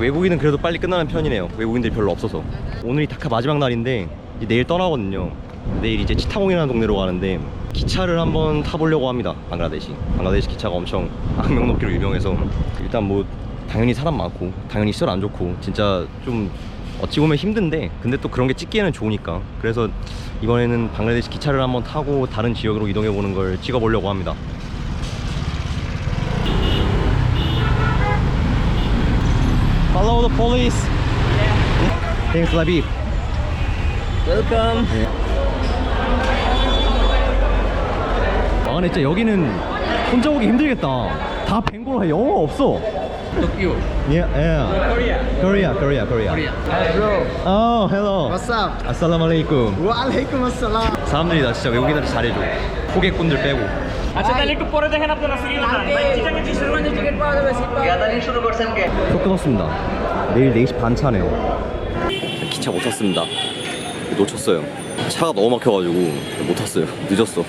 외국인은 그래도 빨리 끝나는 편이네요. 외국인들이 별로 없어서. 오늘이 다카 마지막 날인데 이제 내일 떠나거든요. 내일 이제 치타공이라는 동네로 가는데 기차를 한번 타보려고 합니다. 방글라데시 기차가 엄청 악명 높기로 유명해서 일단 뭐 당연히 사람 많고 당연히 시설 안 좋고 진짜 좀 어찌 보면 힘든데 근데 또 그런 게 찍기에는 좋으니까 그래서 이번에는 방글라데시 기차를 한번 타고 다른 지역으로 이동해 보는 걸 찍어보려고 합니다. Follow the police. Thanks, Labib. Welcome. 아 근데 진짜 여기는 혼자 오기 힘들겠다. 다 벵골 영어가 없어. Tokyo. Yeah, yeah. Korea. Korea. Hi bro. Oh, hello. What's up? Assalamualaikum. Waalaikumsalam. 사람들이 나 진짜 외국인한테 잘해줘. 호객꾼들 빼고. আচ্ছা তাহলে একটু পরে দেখেন আপনারা সিরিয়াল 표 끊었습니다. 내일 4시 반 차네요. 기차 못 탔습니다. 놓쳤어요. 차가 너무 막혀가지고 못 탔어요. 늦었어.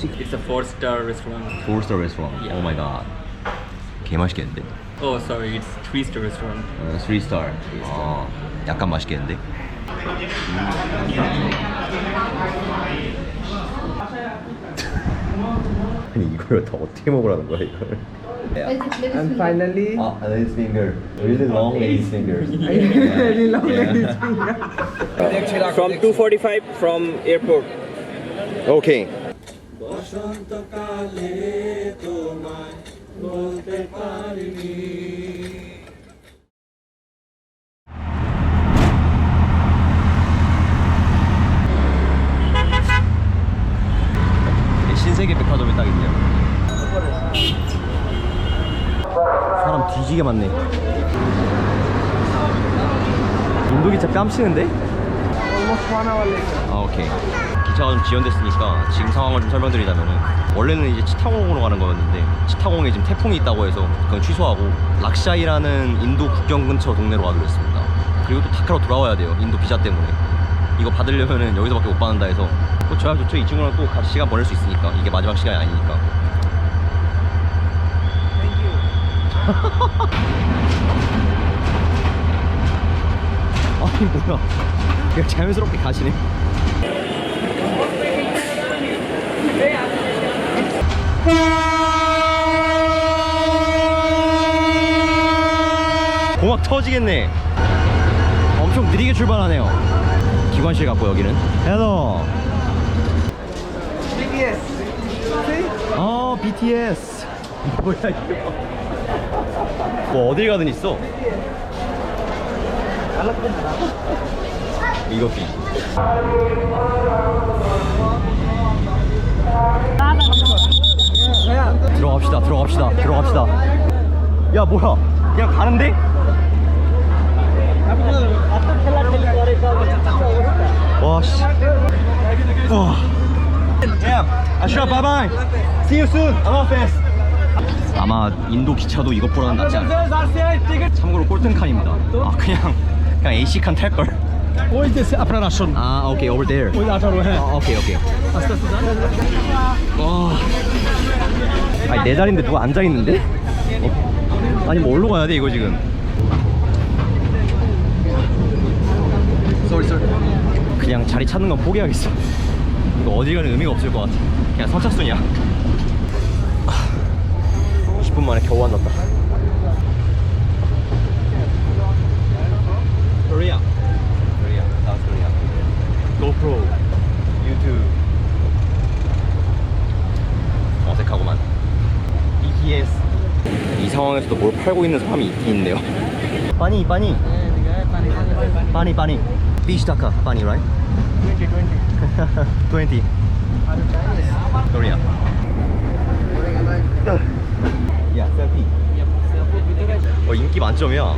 It's a 4-star restaurant. 4-star restaurant. Yeah. Oh my god. 개 맛있겠는데? Oh, sorry, it's 3-star restaurant. 3-star. 아, 약간 맛있겠는데? 아니 이걸 다 어떻게 먹으라는 거야 이걸? And finally, lady's finger. Really long lady's fingers. very long ladies finger. From 2:45 from airport. 오케이. 신세계 백화점에 딱 있네요. 사람 뒤지게 많네. 인도기차 뺨치는데? Almost 1 hour later. 아 오케이. 기차가 좀 지연됐으니까 지금 상황을 좀 설명드리자면은 원래는 이제 치타공으로 가는 거였는데 치타공에 지금 태풍이 있다고 해서 그건 취소하고 락샤이라는 인도 국경 근처 동네로 가기로 했습니다. 그리고 또 다카로 돌아와야 돼요. 인도 비자 때문에. 이거 받으려면은 여기서밖에 못 받는다 해서 또 저야 좋죠. 이 친구랑 또 같이 시간 보낼 수 있으니까 이게 마지막 시간이 아니니까. 아니 뭐야 그냥 자연스럽게 가시네. 고막 터지겠네. 엄청 느리게 출발하네요. 기관실 같고 여기는. 헬로. BTS. See? 어 BTS. 뭐야 이거. 뭐 어딜 가든 있어. 이것도 들어갑시다. 야 뭐야 그냥 가는데? 와씨. 아슈라 바이바이. See you soon. I'm fast. 아마 인도 기차도 이것보다는 낫지 않아요. 참고로 꼴등칸입니다. 아 그냥 AC칸 탈걸. ওই যে আপনার আসুন 아 오케이 over there. ওই 18 হ্যাঁ 오케이 আস্তে আস্তে যান 와. 아니 내 자리인데 누가 앉아 있는데? 아니 뭐 어디로 가야 돼 이거 지금? Sorry. 그냥 자리 찾는 건 포기하겠어. 이거 어디 가는 의미가 없을 것 같아. 그냥 선착순이야. 20분 만에 겨우 앉았다. Korea, South Korea. GoPro, YouTube. 어색하구만. BTS. 이 상황에서도 뭘 팔고 있는 사람이 있긴 있네요. 빠니. Beach Dhaka, 빠니, right? 20. Korea. 야, 셀피. 인기 만점이야.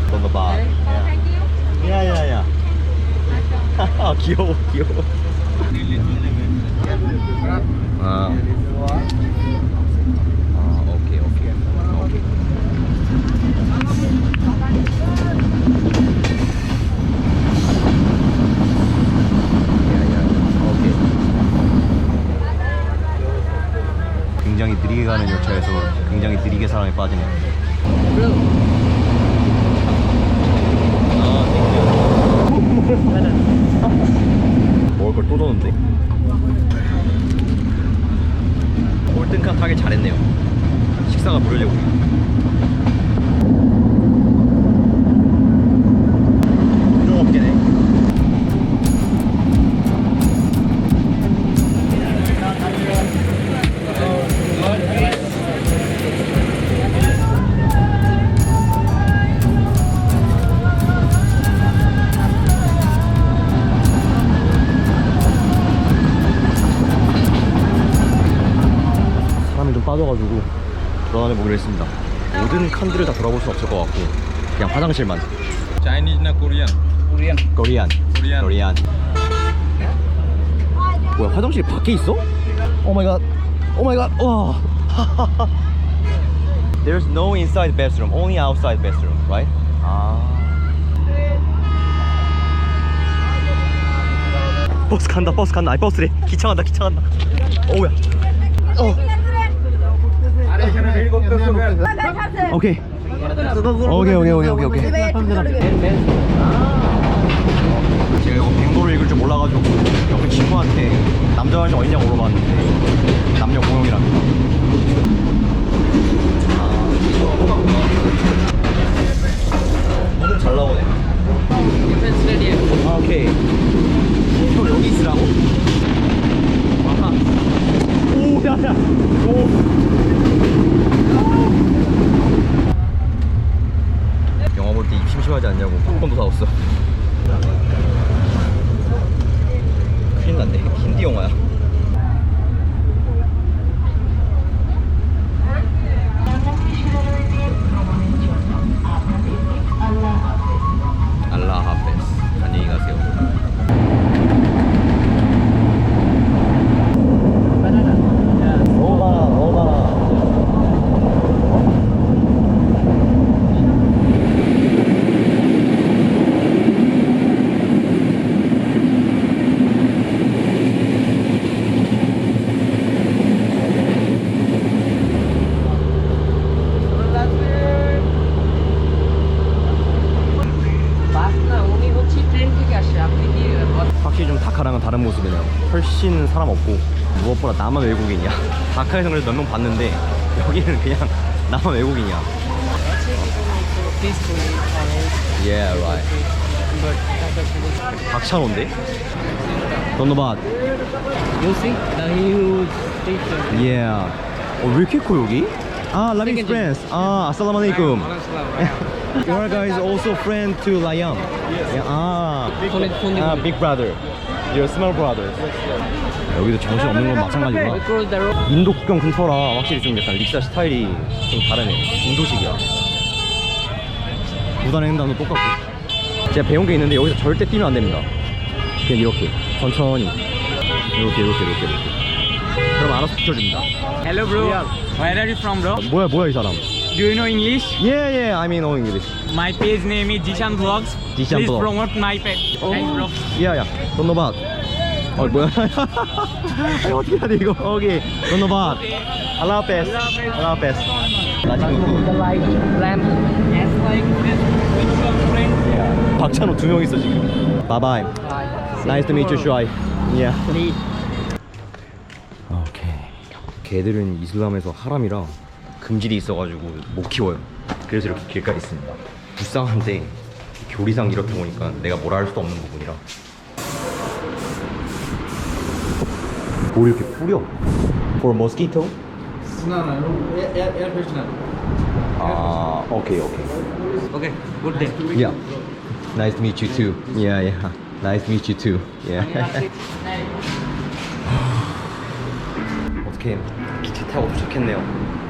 뭔가 봐. 야. 귀여워. 오케이. 굉장히 느리게 굉장히 느리게 사람이 빠지네요. 먹을 걸 또 줬는데. 꼴등칸 타길 잘했네요. 식사가 무료제고. 좀 없게네. 사람이 좀 빠져가지고 돌아다녀 보기로 했습니다. 모든 칸들을 다 돌아볼 수 없을 것 같고 그냥 화장실만. Chinese na Korean? 코리안. 코리안. 코리안. 뭐야, 화장실이 밖에 있어? 오 마이 갓. 오 마이 갓. 와. There's no inside bathroom, only outside bathroom, right? 아. 버스 간다, 버스 간다. 아니, 버스래. 기차 간다, 기차 간다. 오야. 오케이. 오케이. 제가 이거 백도를 읽을 줄 몰라가지고 옆에 친구한테 남자 화장실 어딨냐고 물어봤는데 남녀 공용이랍니다. 오늘 잘 나오네. 아, 오케이. 형 여기 있으라고? 아하. 오, 야야. 오. 영화 볼 때 입 심심하지 않냐고 팝콘도 사왔어. 큰일 났네. 힌디 영화야. 알라 하페스. 안녕히 가세요. 너무 많아, 너무 많아. 확실히 좀 다카랑은 다른 모습이네요. 훨씬 사람 없고 무엇보다 나만 외국인이야. 다카에서 그래도 몇 명 봤는데 여기는 그냥 나만 외국인이야. Yeah, right. 박찬호인데? Don't know about. You see the huge station. Yeah. 왜 이렇게 커 여기? 아, Lavi's friends. 아, assalamualaikum. Your guys also friend to Liam. Yeah. 아, big brother. Your small brother. 여기도 정신 없는 건 마찬가지구나. Across the road. 인도 국경 근처라 확실히 좀 약간 릭사 스타일이 좀 다르네. 인도식이야. 무단 횡단도 똑같고. 제가 배운 게 있는데 여기서 절대 뛰면 안 됩니다. 그냥 이렇게 천천히 이렇게. 그럼 알아서 비켜줍니다. Hello bro. Where are you from bro? 뭐야 이 사람? Do you know English? Yeah, I mean know English. My page name is Jishan Vlogs. Jishan Please Vlog. promote my page. Thanks bro. Yeah. Don't know about. 뭐야? 아니, 어떻게 해야 돼 이거? 오케이. Don't know about. Allah Hafiz. Allah Hafiz. The light lamp. Yes, like this with your friend. 박찬호 2명 있어 지금. Bye bye. Nice to meet you, Shuai. Yeah. 오케이. 개들은 이슬람에서 하람이라 금질이 있어가지고 못 키워요. 그래서 이렇게 길가에 있습니다. 불쌍한데 교리상 이렇게 보니까 내가 뭐라 할 수도 없는 부분이라. 뭘 이렇게 뿌려? For mosquito? Air freshener. 아, 오케이. Okay, good day. Yeah. Nice to meet you too. Yeah. Nice to meet you too. Yeah. 어떻게 기차 타고 도착했네요.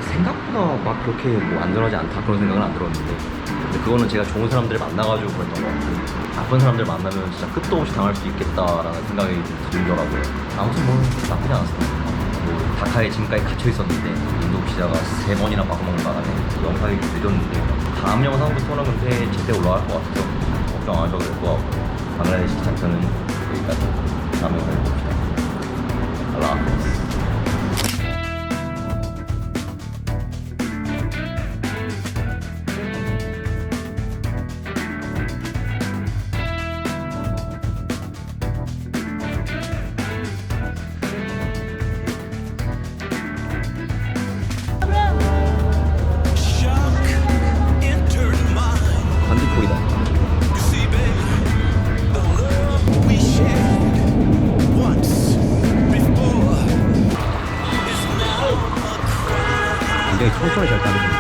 생각보다 막 그렇게 뭐 안전하지 않다 그런 생각은 안 들었는데, 근데 그거는 제가 좋은 사람들을 만나가지고 그랬던 것 같고, 나쁜 사람들 만나면 진짜 끝도 없이 당할 수 있겠다라는 생각이 들더라고요. 아무튼 뭐 나쁘지 않았습니다. 뭐 다카에 지금까지 갇혀 있었는데 인도 비자가 3번이나 바꿔먹는 바람에 영상이 좀 늦었는데, 다음 영상부터는 근데 제때 올라갈 것 같아서 걱정 안 하셔도 될 것 같고, 방글라데시 장편은 여기까지. 다음 영상에 봅시다. 알라 하피스. 천천히 잘 타겠습니다.